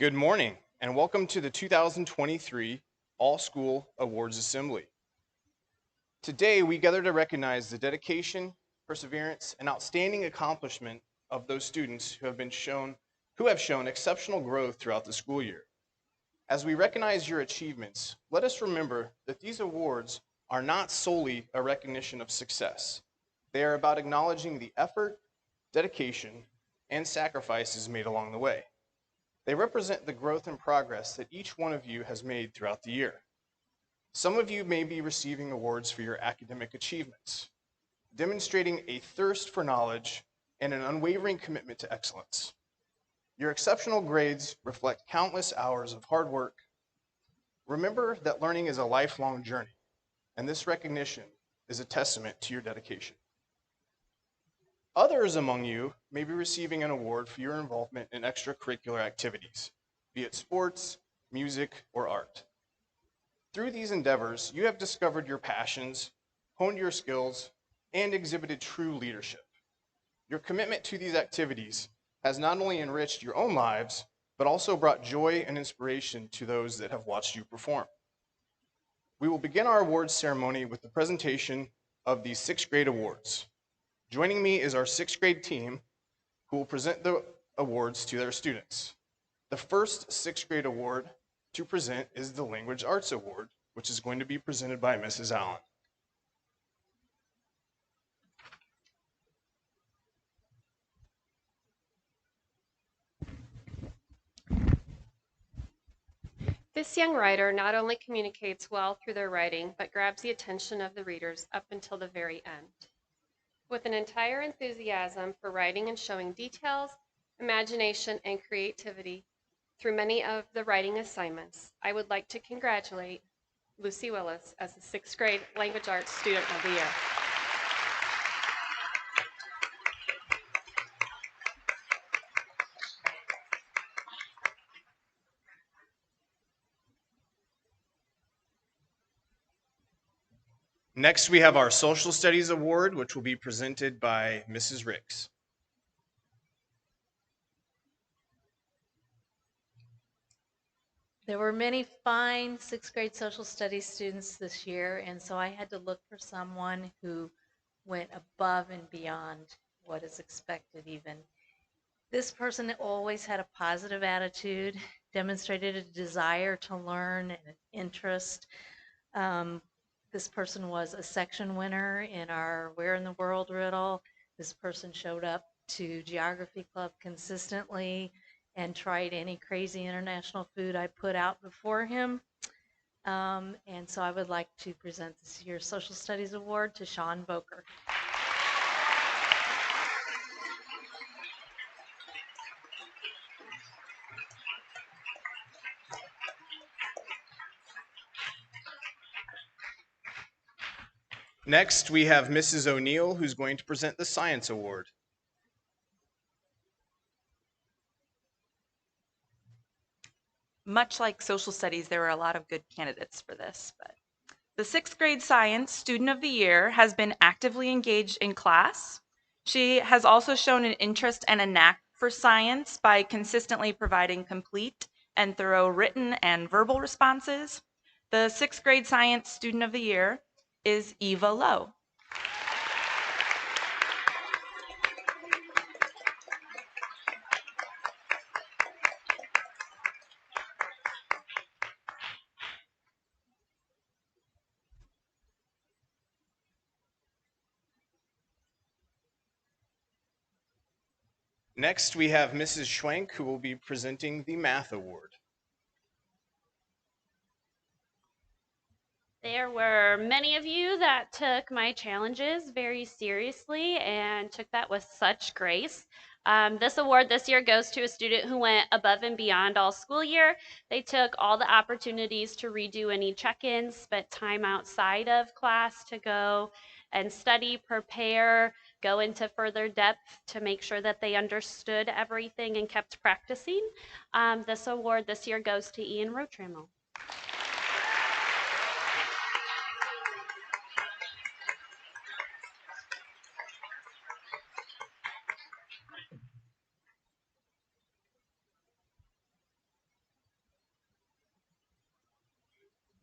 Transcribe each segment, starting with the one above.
Good morning, and welcome to the 2023 All-School Awards Assembly. Today, we gather to recognize the dedication, perseverance, and outstanding accomplishment of those students who have shown exceptional growth throughout the school year. As we recognize your achievements, let us remember that these awards are not solely a recognition of success. They are about acknowledging the effort, dedication, and sacrifices made along the way. They represent the growth and progress that each one of you has made throughout the year. Some of you may be receiving awards for your academic achievements, demonstrating a thirst for knowledge and an unwavering commitment to excellence. Your exceptional grades reflect countless hours of hard work. Remember that learning is a lifelong journey, and this recognition is a testament to your dedication. Others among you may be receiving an award for your involvement in extracurricular activities, be it sports, music, or art. Through these endeavors, you have discovered your passions, honed your skills, and exhibited true leadership. Your commitment to these activities has not only enriched your own lives, but also brought joy and inspiration to those that have watched you perform. We will begin our awards ceremony with the presentation of these sixth grade awards. Joining me is our sixth grade team who will present the awards to their students. The first sixth grade award to present is the Language Arts Award, which is going to be presented by Mrs. Allen. This young writer not only communicates well through their writing, but grabs the attention of the readers up until the very end. With an entire enthusiasm for writing and showing details, imagination, and creativity through many of the writing assignments, I would like to congratulate Lucy Willis as the sixth grade Language Arts Student of the Year. Next, we have our Social Studies Award, which will be presented by Mrs. Ricks. There were many fine sixth grade social studies students this year, and so I had to look for someone who went above and beyond what is expected even. This person always had a positive attitude, demonstrated a desire to learn and an interest. This person was a section winner in our Where in the World riddle. This person showed up to Geography Club consistently and tried any crazy international food I put out before him. And so I would like to present this year's Social Studies Award to Sean Boker. Next, we have Mrs. O'Neill, who's going to present the Science Award. Much like social studies, there were a lot of good candidates for this, but the sixth grade science student of the year has been actively engaged in class. She has also shown an interest and a knack for science by consistently providing complete and thorough written and verbal responses. The sixth grade science student of the year is Eva Lowe. Next, we have Mrs. Schwenk, who will be presenting the Math Award. There were many of you that took my challenges very seriously and took that with such grace. This award this year goes to a student who went above and beyond all school year. They took all the opportunities to redo any check-ins, spent time outside of class to go and study, prepare, go into further depth to make sure that they understood everything and kept practicing. This award this year goes to Ian Rotrammel.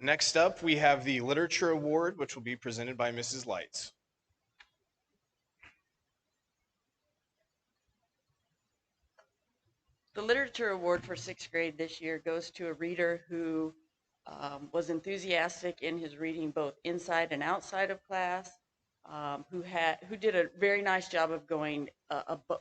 Next up, we have the Literature Award, which will be presented by Mrs. Lights. The Literature Award for sixth grade this year goes to a reader who was enthusiastic in his reading both inside and outside of class, who did a very nice job of going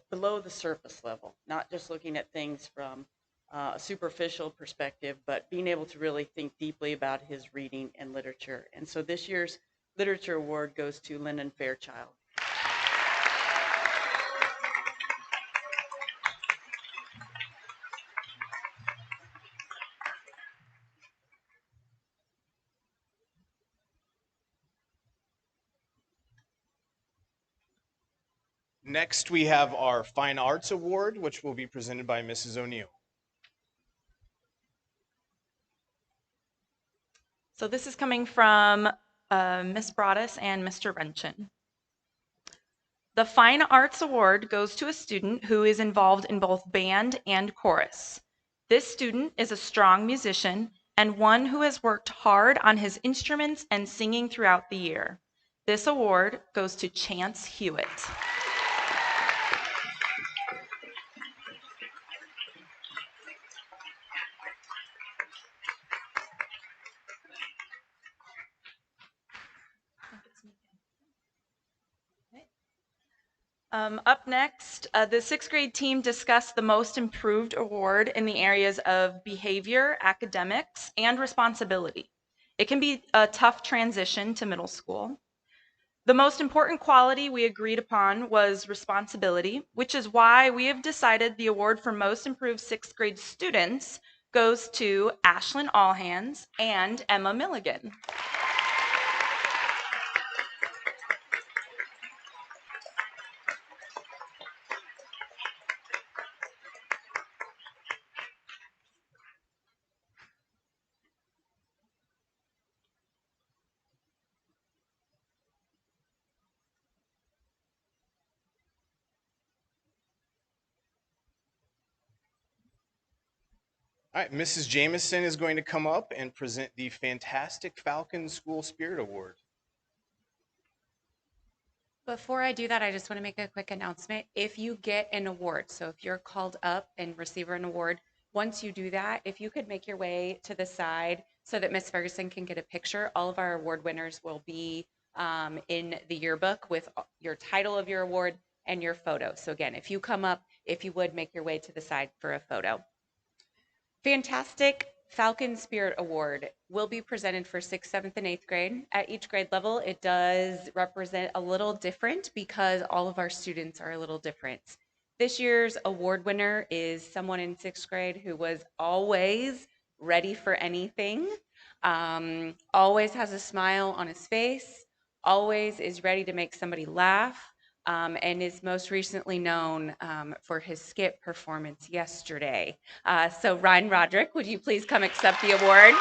below the surface level, not just looking at things from a superficial perspective, but being able to really think deeply about his reading and literature. And so this year's Literature Award goes to Lennon Fairchild. Next, we have our Fine Arts Award, which will be presented by Mrs. O'Neill. So this is coming from Ms. Broadus and Mr. Renchen. The Fine Arts Award goes to a student who is involved in both band and chorus. This student is a strong musician and one who has worked hard on his instruments and singing throughout the year. This award goes to Chance Hewitt. Up next, the sixth grade team discussed the Most Improved Award in the areas of behavior, academics, and responsibility. It can be a tough transition to middle school. The most important quality we agreed upon was responsibility, which is why we have decided the award for Most Improved sixth grade students goes to Ashlyn Allhands and Emma Milligan. All right, Mrs. Jameson is going to come up and present the Fantastic Falcon School Spirit Award. Before I do that, I just want to make a quick announcement. If you get an award, so if you're called up and receive an award, once you do that, if you could make your way to the side so that Miss Ferguson can get a picture, all of our award winners will be in the yearbook with your title of your award and your photo. So again, if you come up, if you would make your way to the side for a photo. Fantastic Falcon Spirit Award will be presented for 6th, 7th, and 8th grade. At each grade level, it does represent a little different because all of our students are a little different. This year's award winner is someone in 6th grade who was always ready for anything, always has a smile on his face, always is ready to make somebody laugh, and is most recently known for his skit performance yesterday. So Ryan Roderick, would you please come accept the award?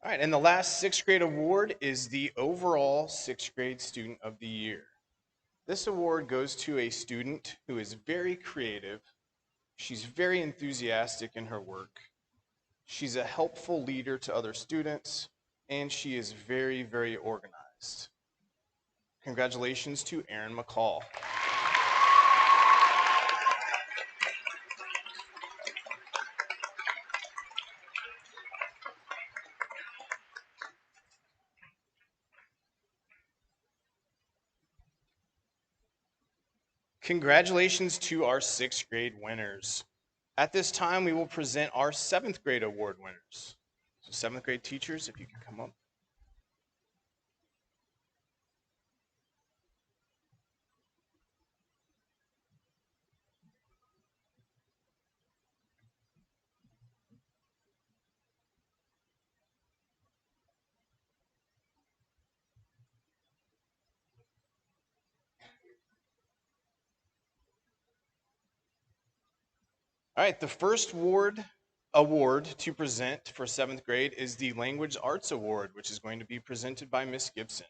All right, and the last sixth grade award is the overall sixth grade student of the year. This award goes to a student who is very creative. She's very enthusiastic in her work. She's a helpful leader to other students, and she is very, very organized. Congratulations to Erin McCall. Congratulations to our sixth grade winners. At this time, we will present our seventh grade award winners. So seventh grade teachers, if you can come up. All right, the first award award to present for 7th grade is the Language Arts Award, which is going to be presented by Miss Gibson.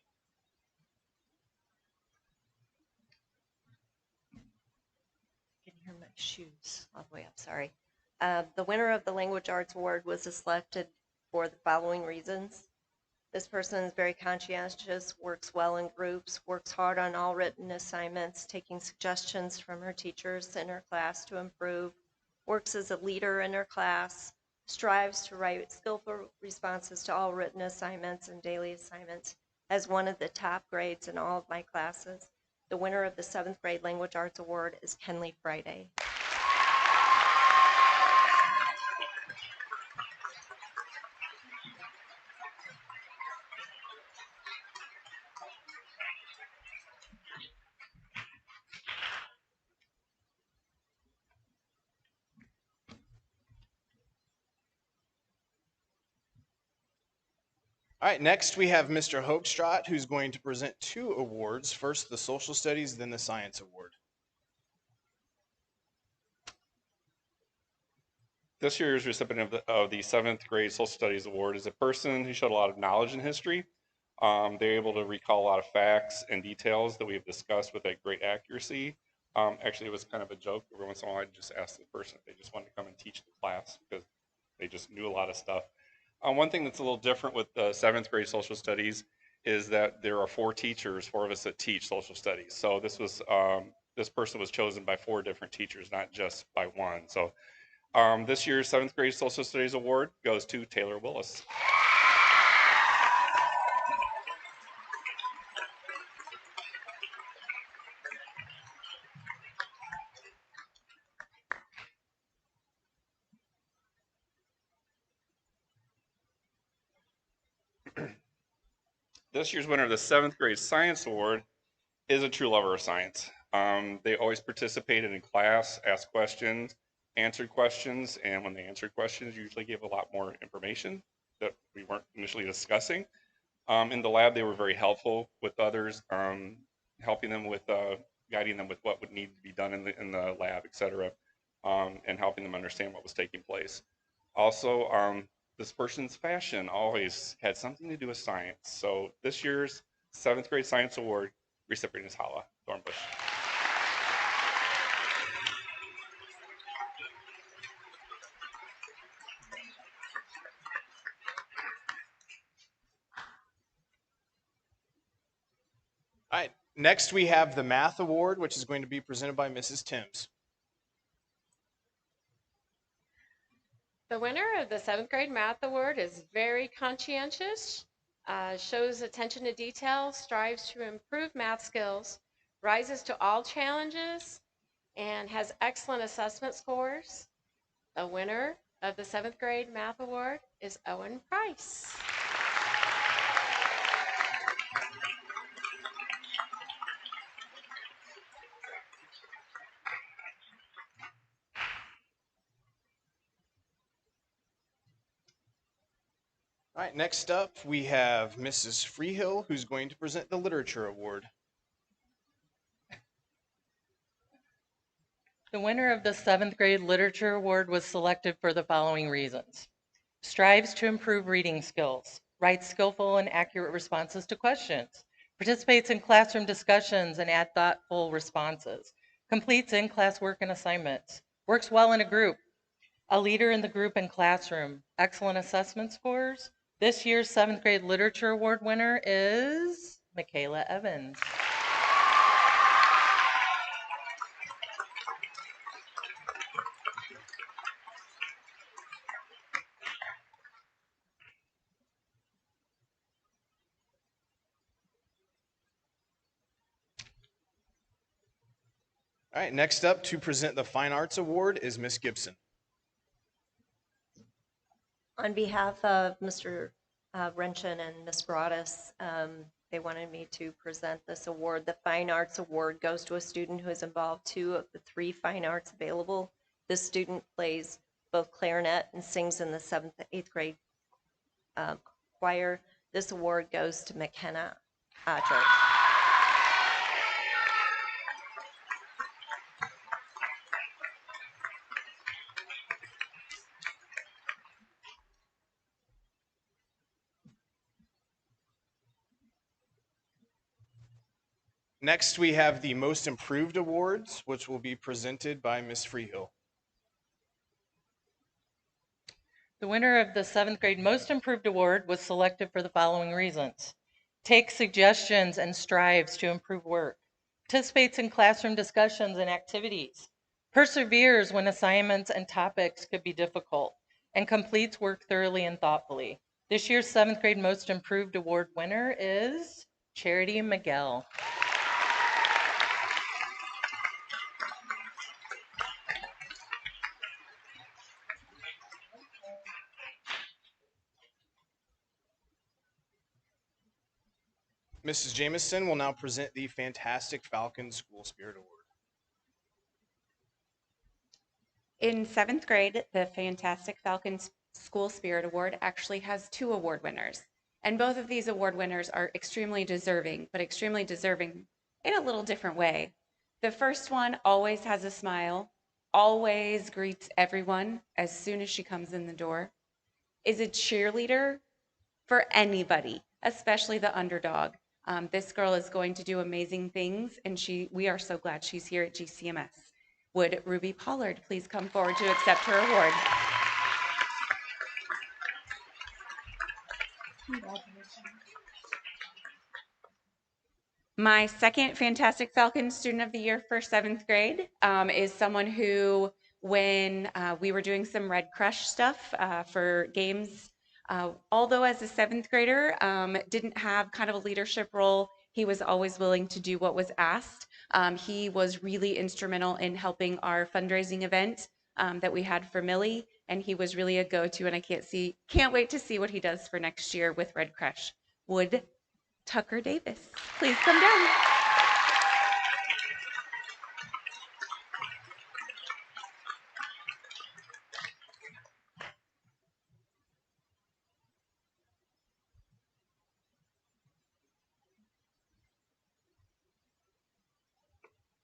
Can hear my shoes all the way up, sorry. The winner of the Language Arts Award was selected for the following reasons. This person is very conscientious, works well in groups, works hard on all written assignments, taking suggestions from her teachers in her class to improve, works as a leader in her class, strives to write skillful responses to all written assignments and daily assignments, has one of the top grades in all of my classes. The winner of the 7th grade Language Arts Award is Kenley Friday. All right, next we have Mr. Hoekstraat, who's going to present 2 awards. First, the Social Studies, then the Science Award. This year's recipient of the 7th grade Social Studies Award is a person who showed a lot of knowledge and history. They're able to recall a lot of facts and details that we've discussed with a great accuracy. Actually, it was kind of a joke. Every once in a while, I'd just ask the person if they just wanted to come and teach the class because they just knew a lot of stuff. One thing that's a little different with the 7th grade social studies is that there are 4 teachers, 4 of us that teach social studies. So this person was chosen by 4 different teachers, not just by one. So this year's 7th grade social studies award goes to Taylor Willis. This year's winner of the 7th grade science award is a true lover of science. They always participated in class, asked questions, answered questions, and when they answered questions, usually gave a lot more information that we weren't initially discussing. In the lab, they were very helpful with others, helping them with, guiding them with what would need to be done in the lab, et cetera, and helping them understand what was taking place. Also, this person's fashion always had something to do with science. So this year's 7th grade science award recipient is Hala Dornbush. All right, next we have the Math Award, which is going to be presented by Mrs. Timms. The winner of the 7th grade Math Award is very conscientious, shows attention to detail, strives to improve math skills, rises to all challenges, and has excellent assessment scores. The winner of the 7th grade Math Award is Owen Price. All right, next up we have Mrs. Freehill, who's going to present the Literature Award. The winner of the 7th grade Literature Award was selected for the following reasons. Strives to improve reading skills, writes skillful and accurate responses to questions, participates in classroom discussions and add thoughtful responses, completes in-class work and assignments, works well in a group, a leader in the group and classroom, excellent assessment scores. This year's 7th grade Literature Award winner is Michaela Evans. All right, next up to present the Fine Arts Award is Miss Gibson. On behalf of Mr. Renshin and Ms. Broadus, they wanted me to present this award. The Fine Arts Award goes to a student who has involved 2 of the 3 fine arts available. This student plays both clarinet and sings in the 7th and 8th grade choir. This award goes to McKenna Archer. Next, we have the Most Improved Awards, which will be presented by Ms. Freehill. The winner of the 7th grade Most Improved Award was selected for the following reasons. Takes suggestions and strives to improve work. Participates in classroom discussions and activities. Perseveres when assignments and topics could be difficult. And completes work thoroughly and thoughtfully. This year's 7th grade Most Improved Award winner is Charity Miguel. Mrs. Jameson will now present the Fantastic Falcon School Spirit Award. In 7th grade, the Fantastic Falcons School Spirit Award actually has 2 award winners. And both of these award winners are extremely deserving, but extremely deserving in a little different way. The first one always has a smile, always greets everyone as soon as she comes in the door, is a cheerleader for anybody, especially the underdog. This girl is going to do amazing things, and we are so glad she's here at GCMS. Would Ruby Pollard please come forward to accept her award? My second Fantastic Falcon Student of the Year for 7th grade is someone who, when we were doing some Red Crush stuff for games, although as a 7th grader didn't have kind of a leadership role, he was always willing to do what was asked. He was really instrumental in helping our fundraising event that we had for Millie, and he was really a go-to, and I can't wait to see what he does for next year with Red Crush. Would Tucker Davis please come down?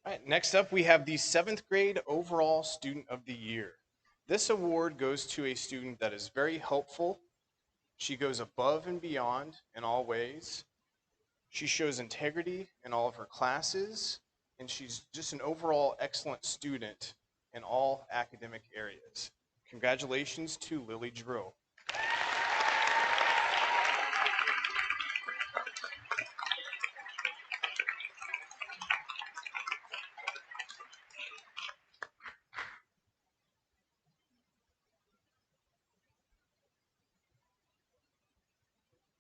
All right, next up, we have the 7th grade Overall Student of the Year. This award goes to a student that is very helpful. She goes above and beyond in all ways. She shows integrity in all of her classes, and she's just an overall excellent student in all academic areas. Congratulations to Lily Drill.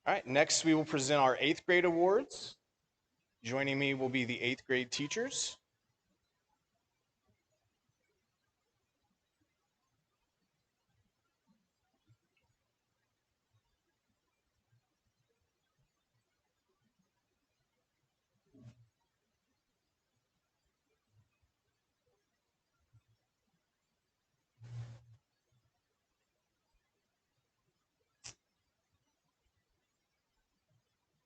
All right, next we will present our 8th grade awards. Joining me will be the 8th grade teachers.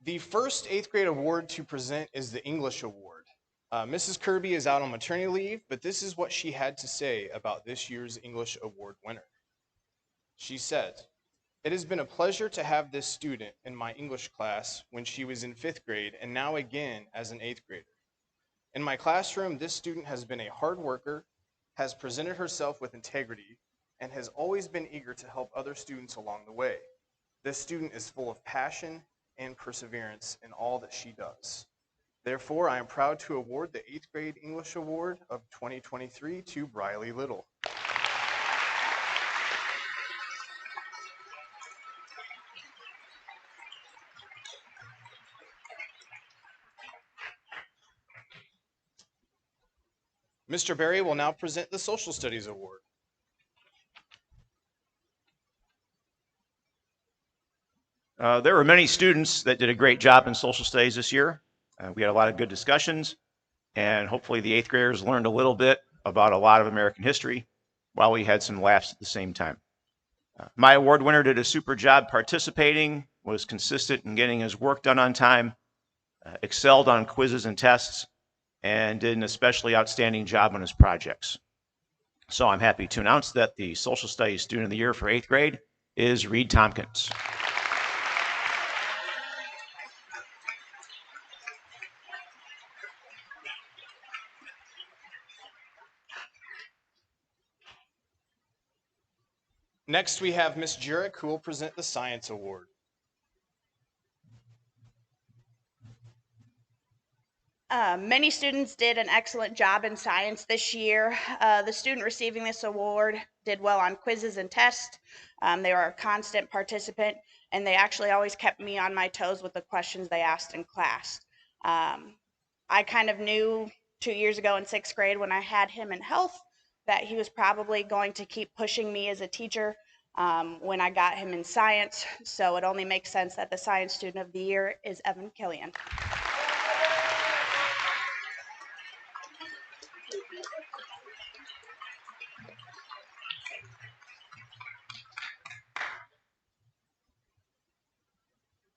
The first 8th grade award to present is the English award. Mrs. Kirby is out on maternity leave, but this is what she had to say about this year's English award winner. She said, "It has been a pleasure to have this student in my English class when she was in 5th grade and now again as an 8th grader. In my classroom, this student has been a hard worker, has presented herself with integrity, and has always been eager to help other students along the way. This student is full of passion and perseverance in all that she does. Therefore, I am proud to award the 8th grade English Award of 2023 to Briley Little." Mr. Berry will now present the Social Studies Award. There were many students that did a great job in social studies this year. We had a lot of good discussions, and hopefully the 8th graders learned a little bit about a lot of American history while we had some laughs at the same time. My award winner did a super job participating, was consistent in getting his work done on time, excelled on quizzes and tests, and did an especially outstanding job on his projects. So I'm happy to announce that the Social Studies Student of the Year for 8th grade is Reed Tompkins. Next, we have Ms. Jurek, who will present the Science Award. Many students did an excellent job in science this year. The student receiving this award did well on quizzes and tests. They were a constant participant, and they actually always kept me on my toes with the questions they asked in class. I kind of knew 2 years ago in sixth grade when I had him in health that he was probably going to keep pushing me as a teacher when I got him in science. So it only makes sense that the Science Student of the Year is Evan Killian.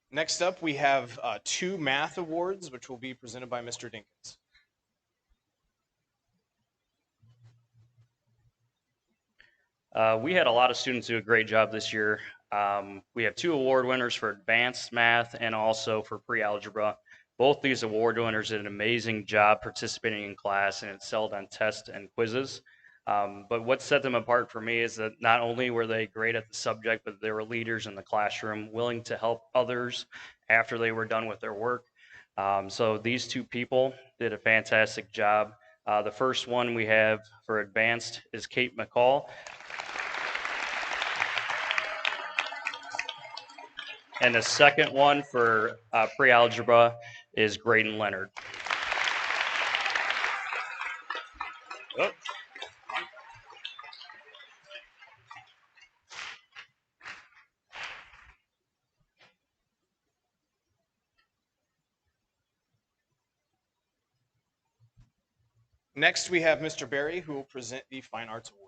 Next up, we have 2 math awards, which will be presented by Mr. Dinkins. We had a lot of students do a great job this year. We have 2 award winners for advanced math and also for pre-algebra. Both these award winners did an amazing job participating in class and excelled on tests and quizzes. But what set them apart for me is that not only were they great at the subject, but they were leaders in the classroom, willing to help others after they were done with their work. So these 2 people did a fantastic job. The first one we have for advanced is Kate McCall. And the second one for pre-algebra is Graydon Leonard. Oh. Next, we have Mr. Berry, who will present the Fine Arts Award.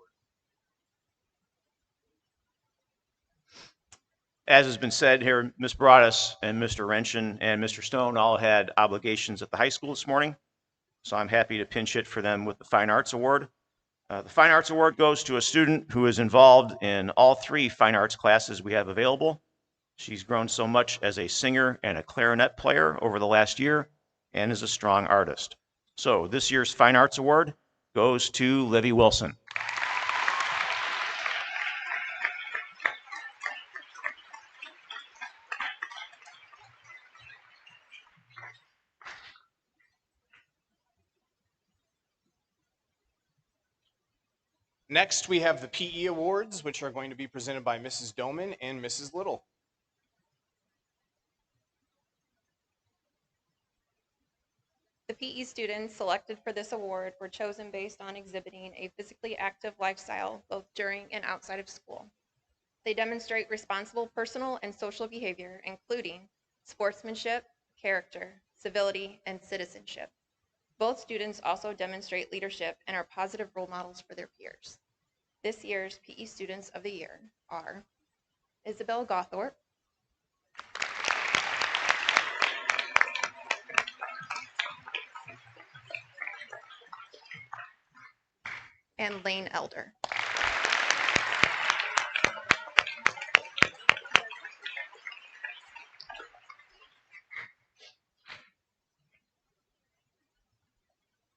As has been said here, Ms. Broadus and Mr. Renshin and Mr. Stone all had obligations at the high school this morning, so I'm happy to pinch hit for them with the Fine Arts Award. The Fine Arts Award goes to a student who is involved in all 3 fine arts classes we have available. She's grown so much as a singer and a clarinet player over the last year and is a strong artist. So this year's Fine Arts Award goes to Livy Wilson. Next, we have the PE Awards, which are going to be presented by Mrs. Doman and Mrs. Little. The PE students selected for this award were chosen based on exhibiting a physically active lifestyle both during and outside of school. They demonstrate responsible personal and social behavior, including sportsmanship, character, civility, and citizenship. Both students also demonstrate leadership and are positive role models for their peers. This year's PE Students of the Year are Isabel Gothorpe, and Lane Elder.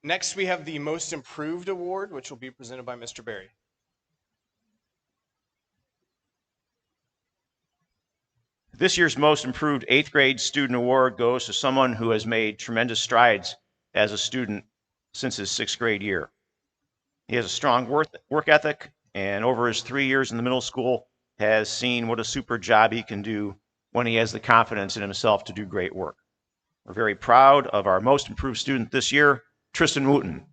Next, we have the Most Improved Award, which will be presented by Mr. Berry. This year's Most Improved 8th Grade Student Award goes to someone who has made tremendous strides as a student since his 6th grade year. He has a strong work ethic, and over his 3 years in the middle school has seen what a super job he can do when he has the confidence in himself to do great work. We're very proud of our Most Improved student this year, Tristan Wooten.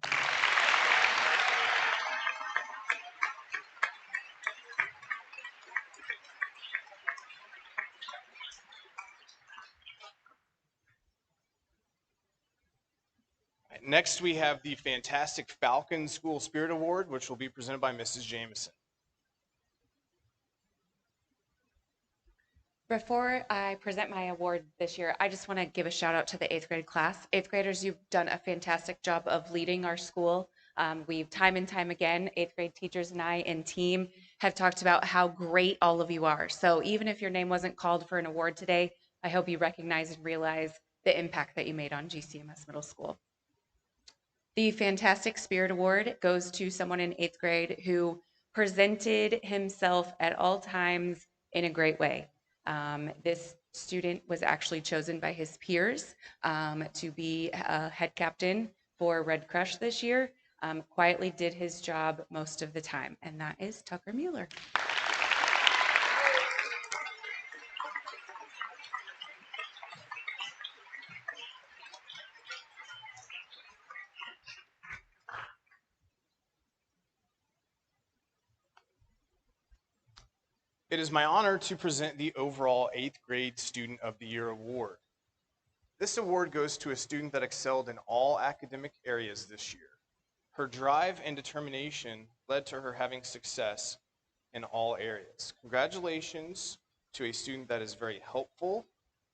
Next, we have the Fantastic Falcon School Spirit Award, which will be presented by Mrs. Jameson. Before I present my award this year, I just want to give a shout out to the 8th grade class. 8th graders, you've done a fantastic job of leading our school. We've time and time again, 8th grade teachers and I and team have talked about how great all of you are. So even if your name wasn't called for an award today, I hope you recognize and realize the impact that you made on GCMS Middle School. The Fantastic Spirit Award goes to someone in 8th grade who presented himself at all times in a great way. This student was actually chosen by his peers to be a head captain for Red Crush this year. Quietly did his job most of the time, and that is Tucker Mueller. It is my honor to present the overall 8th grade Student of the Year award. This award goes to a student that excelled in all academic areas this year. Her drive and determination led to her having success in all areas. Congratulations to a student that is very helpful,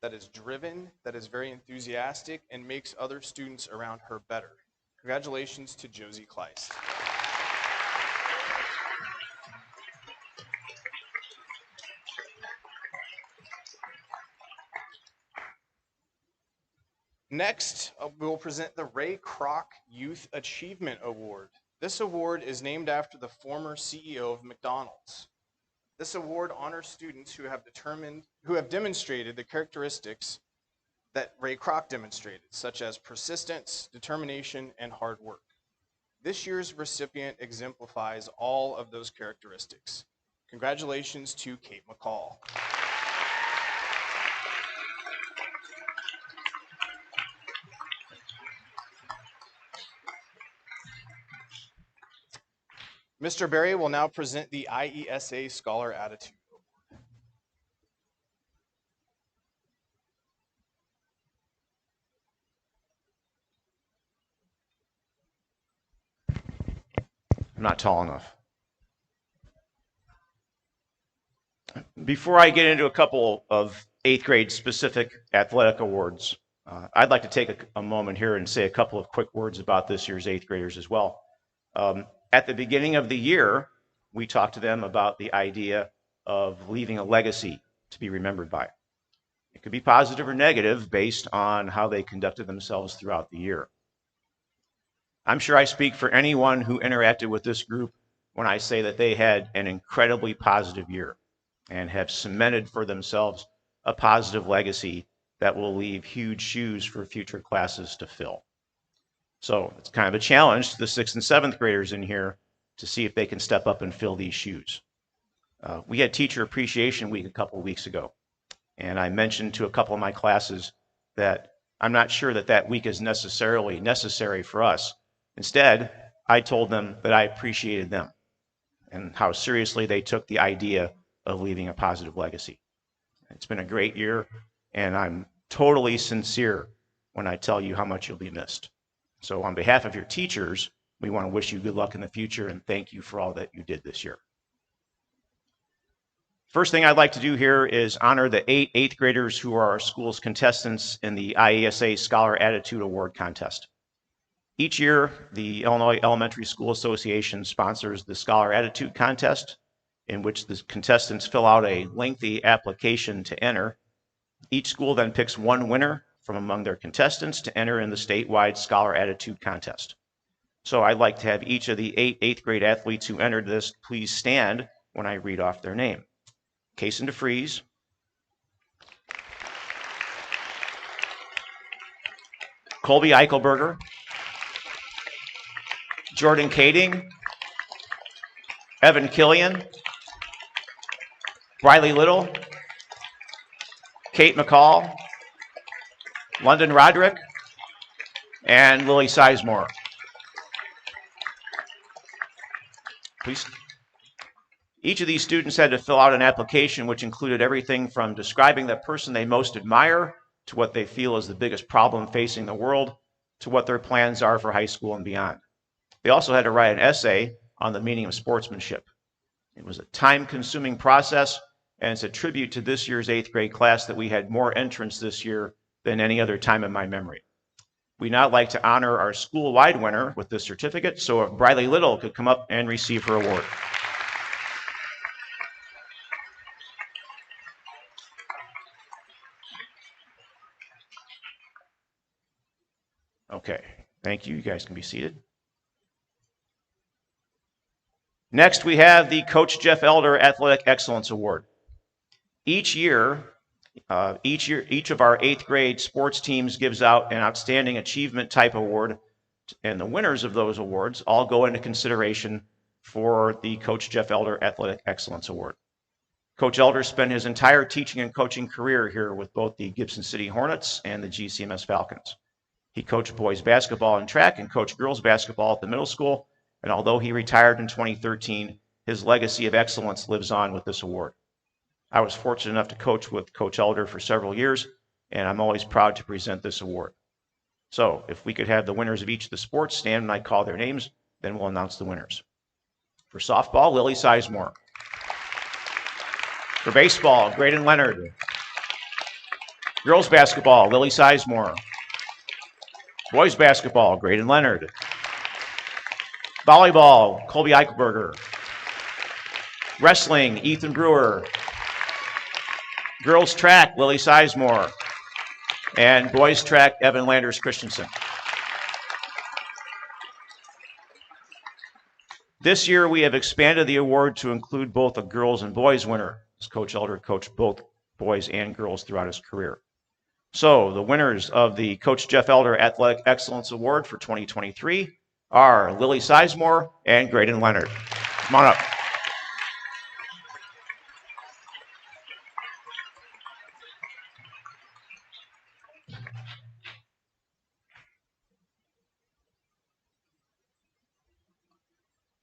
that is driven, that is very enthusiastic, and makes other students around her better. Congratulations to Josie Kleist. Next, we will present the Ray Kroc Youth Achievement Award. This award is named after the former CEO of McDonald's. This award honors students who have demonstrated the characteristics that Ray Kroc demonstrated, such as persistence, determination, and hard work. This year's recipient exemplifies all of those characteristics. Congratulations to Kate McCall. Mr. Berry will now present the IESA Scholar Attitude Award. I'm not tall enough. Before I get into a couple of 8th grade specific athletic awards, I'd like to take a moment here and say a couple of quick words about this year's 8th graders as well. At the beginning of the year, we talked to them about the idea of leaving a legacy to be remembered by. It could be positive or negative based on how they conducted themselves throughout the year. I'm sure I speak for anyone who interacted with this group when I say that they had an incredibly positive year and have cemented for themselves a positive legacy that will leave huge shoes for future classes to fill. So it's kind of a challenge to the 6th and 7th graders in here to see if they can step up and fill these shoes. We had Teacher Appreciation Week a couple of weeks ago, and I mentioned to a couple of my classes that I'm not sure that that week is necessarily necessary for us. Instead, I told them that I appreciated them and how seriously they took the idea of leaving a positive legacy. It's been a great year, and I'm totally sincere when I tell you how much you'll be missed. So on behalf of your teachers, we want to wish you good luck in the future and thank you for all that you did this year. First thing I'd like to do here is honor the 8 8th graders who are our school's contestants in the IESA Scholar Attitude Award contest. Each year, the Illinois Elementary School Association sponsors the Scholar Attitude Contest, in which the contestants fill out a lengthy application to enter. Each school then picks one winner from among their contestants to enter in the statewide Scholar Attitude Contest. So I'd like to have each of the 8 8th grade athletes who entered this please stand when I read off their name. Kason DeFries, Colby Eichelberger, Jordan Kading, Evan Killian, Briley Little, Kate McCall, London Roderick, and Lily Sizemore. Please. Each of these students had to fill out an application which included everything from describing the person they most admire to what they feel is the biggest problem facing the world to what their plans are for high school and beyond. They also had to write an essay on the meaning of sportsmanship. It was a time-consuming process, and it's a tribute to this year's 8th grade class that we had more entrants this year than any other time in my memory. We'd now like to honor our school-wide winner with this certificate, so if Briley Little could come up and receive her award. Okay, thank you. You guys can be seated. Next, we have the Coach Jeff Elder Athletic Excellence Award. Each year, each of our 8th grade sports teams gives out an outstanding achievement type award, and the winners of those awards all go into consideration for the Coach Jeff Elder Athletic Excellence Award. Coach Elder spent his entire teaching and coaching career here with both the Gibson City Hornets and the GCMS Falcons. He coached boys basketball and track and coached girls basketball at the middle school, and although he retired in 2013, his legacy of excellence lives on with this award. I was fortunate enough to coach with Coach Elder for several years, and I'm always proud to present this award. So if we could have the winners of each of the sports stand when I call their names, then we'll announce the winners. For softball, Lily Sizemore. For baseball, Graydon Leonard. Girls basketball, Lily Sizemore. Boys basketball, Graydon Leonard. Volleyball, Colby Eichelberger. Wrestling, Ethan Brewer. Girls track, Lily Sizemore. And boys track, Evan Landers Christensen. This year, we have expanded the award to include both a girls and boys winner, as Coach Elder coached both boys and girls throughout his career. So the winners of the Coach Jeff Elder Athletic Excellence Award for 2023 are Lily Sizemore and Graydon Leonard. Come on up.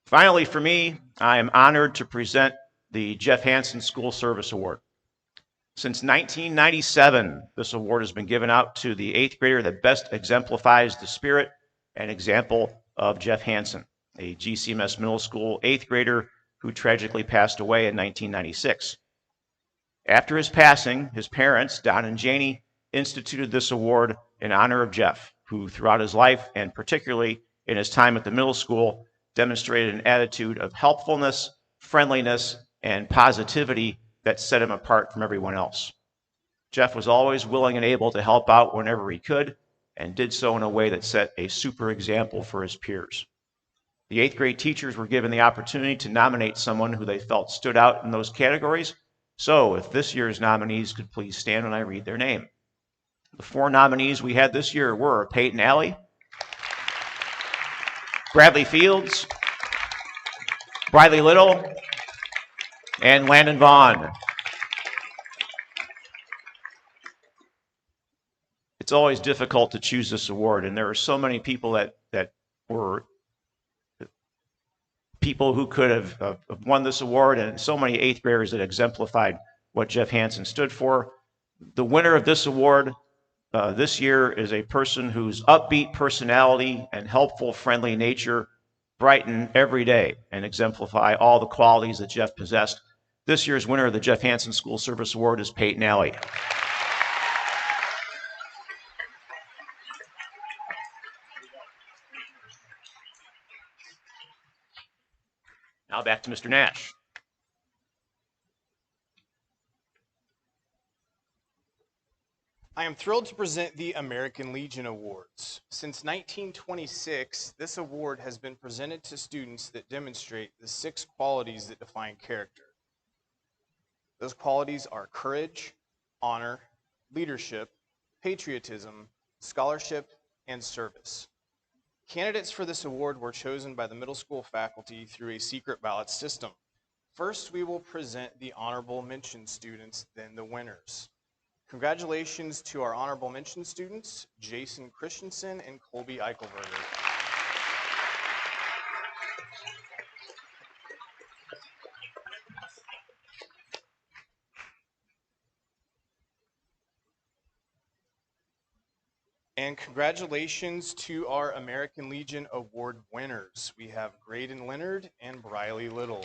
Finally, for me, I am honored to present the Jeff Hansen School Service Award. Since 1997, this award has been given out to the 8th grader that best exemplifies the spirit and example of Jeff Hansen, a GCMS middle school 8th grader who tragically passed away in 1996. After his passing, his parents, Don and Janie, instituted this award in honor of Jeff, who throughout his life, and particularly in his time at the middle school, demonstrated an attitude of helpfulness, friendliness, and positivity that set him apart from everyone else. Jeff was always willing and able to help out whenever he could, and did so in a way that set a super example for his peers. The 8th grade teachers were given the opportunity to nominate someone who they felt stood out in those categories. So if this year's nominees could please stand when I read their name. The 4 nominees we had this year were Peyton Alley, Bradley Fields, Briley Little, and Landon Vaughn. It's always difficult to choose this award, and there are so many people that were people who could have won this award, and so many 8th graders that exemplified what Jeff Hansen stood for. The winner of this award this year is a person whose upbeat personality and helpful, friendly nature brighten every day and exemplify all the qualities that Jeff possessed. This year's winner of the Jeff Hansen School Service Award is Peyton Alley. Now back to Mr. Nash. I am thrilled to present the American Legion Awards. Since 1926, this award has been presented to students that demonstrate the 6 qualities that define character. Those qualities are courage, honor, leadership, patriotism, scholarship, and service. Candidates for this award were chosen by the middle school faculty through a secret ballot system. First, we will present the honorable mention students, then the winners. Congratulations to our honorable mention students, Jason Christensen and Colby Eichelberger. And congratulations to our American Legion Award winners. We have Graydon Leonard and Briley Little.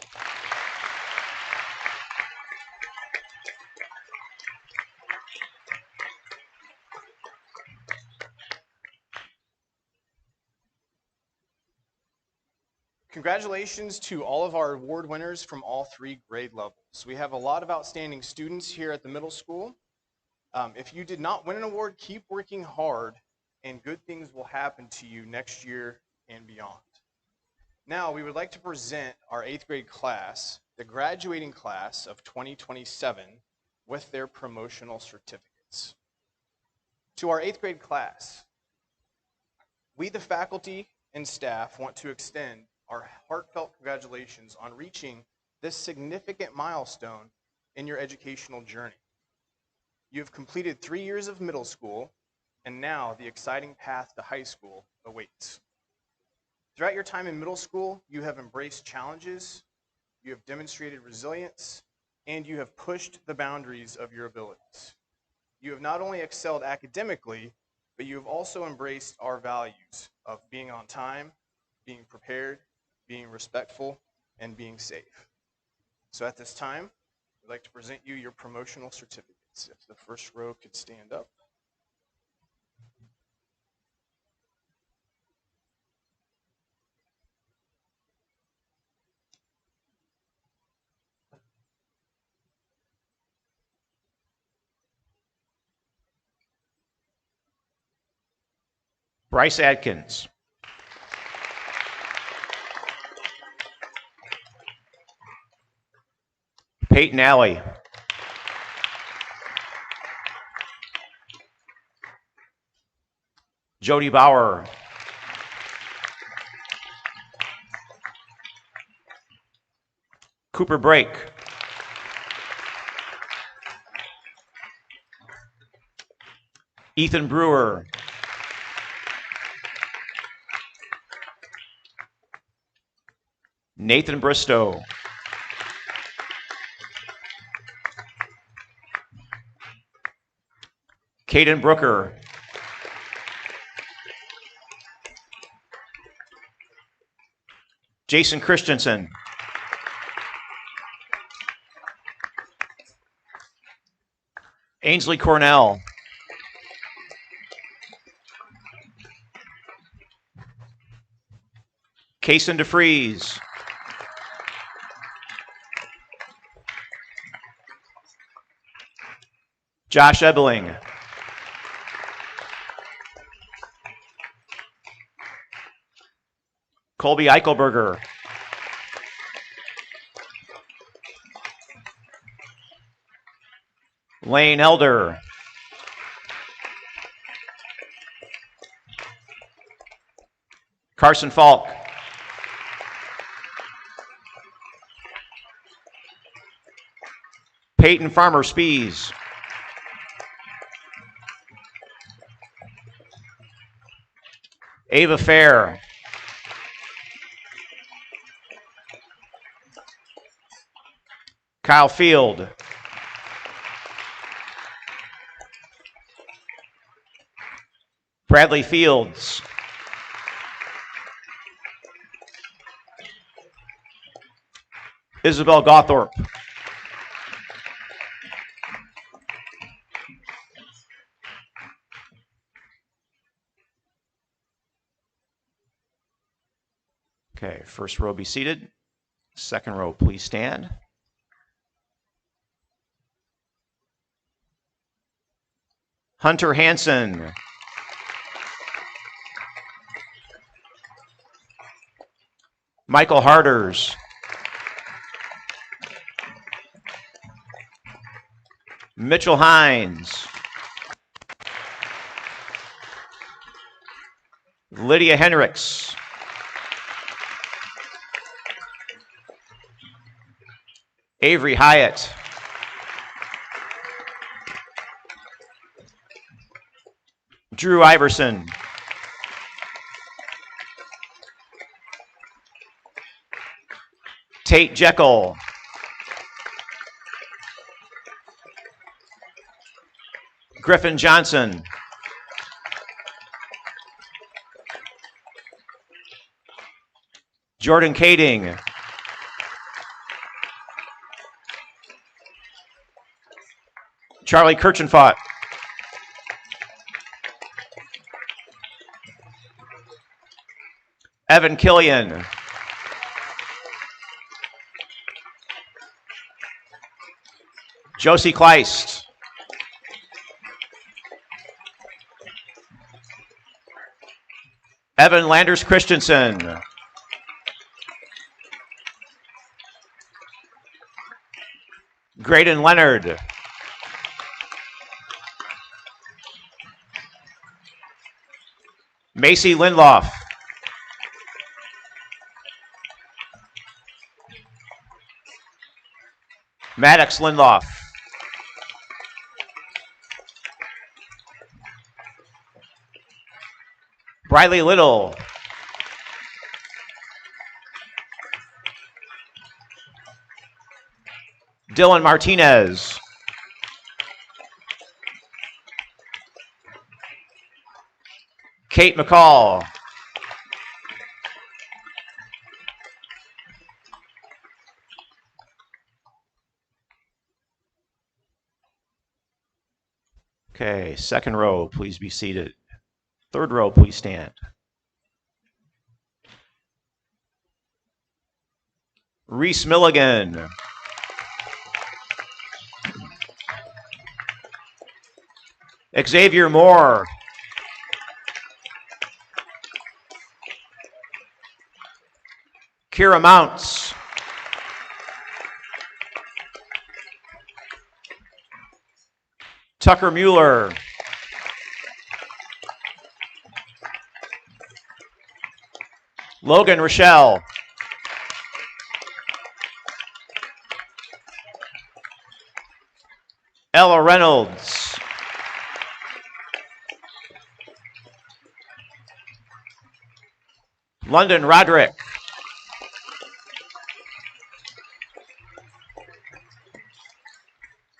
Congratulations to all of our award winners from all 3 grade levels. We have a lot of outstanding students here at the middle school. If you did not win an award, keep working hard and good things will happen to you next year and beyond. Now, we would like to present our 8th grade class, the graduating class of 2027, with their promotional certificates. To our 8th grade class, we, the faculty and staff, want to extend our heartfelt congratulations on reaching this significant milestone in your educational journey. You have completed 3 years of middle school, and now the exciting path to high school awaits. Throughout your time in middle school, you have embraced challenges, you have demonstrated resilience, and you have pushed the boundaries of your abilities. You have not only excelled academically, but you have also embraced our values of being on time, being prepared, being respectful, and being safe. So at this time, we'd like to present you your promotional certificates. If the first row could stand up. Bryce Adkins. Peyton Alley. Jody Bauer. Cooper Brake. Ethan Brewer. Nathan Bristow. Caden Brooker. Jason Christensen. Ainsley Cornell. Kaysen DeFries. Josh Ebeling. Colby Eichelberger. Lane Elder. Carson Falk. Peyton Farmer Spees. Ava Fair. Kyle Field. Bradley Fields. Isabel Gawthorpe. Okay, first row be seated. Second row, please stand. Hunter Hansen. Michael Harders. Mitchell Hines. Lydia Hendricks. Avery Hyatt. Drew Iverson. Tate Jekyll. Griffin Johnson. Jordan Kading. Charlie Kirchenfott. Evan Killian. Josie Kleist. Evan Landers Christensen. Graydon Leonard. Macy Lindloff. Maddox Lindloff. Briley Little. Dylan Martinez. Kate McCall. Okay, second row, please be seated. Third row, please stand. Reese Milligan. Xavier Moore. Kira Mounts. Tucker Mueller. Logan Rochelle. Ella Reynolds. London Roderick.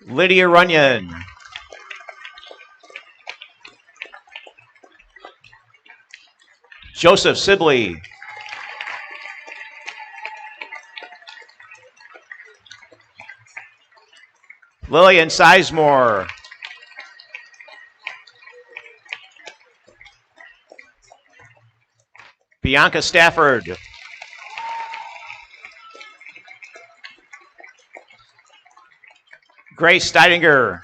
Lydia Runyon. Joseph Sibley. Lillian Sizemore. Bianca Stafford. Grace Steidinger.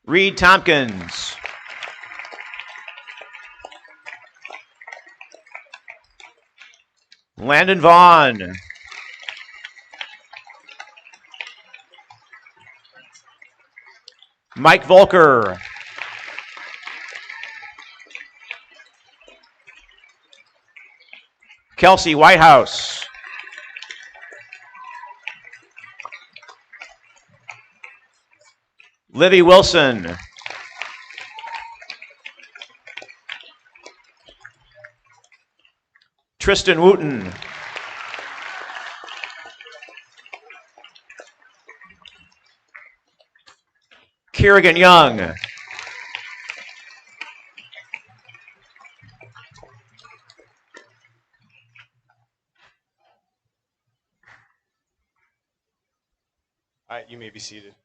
Reed Tompkins. Landon Vaughn. Mike Volker. Kelsey Whitehouse. Livy Wilson. Tristan Wooten. Kerrigan Young. All right, you may be seated.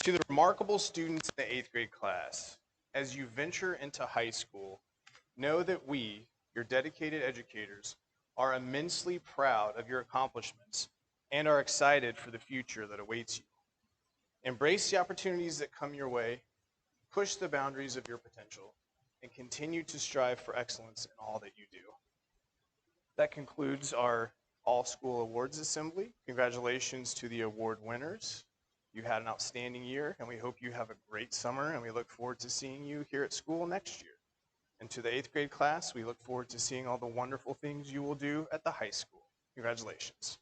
To the remarkable students in the 8th grade class, as you venture into high school, know that we, your dedicated educators, are immensely proud of your accomplishments and are excited for the future that awaits you. Embrace the opportunities that come your way, push the boundaries of your potential, and continue to strive for excellence in all that you do. That concludes our all-school awards assembly. Congratulations to the award winners. You had an outstanding year, and we hope you have a great summer, and we look forward to seeing you here at school next year. And to the 8th grade class, we look forward to seeing all the wonderful things you will do at the high school. Congratulations.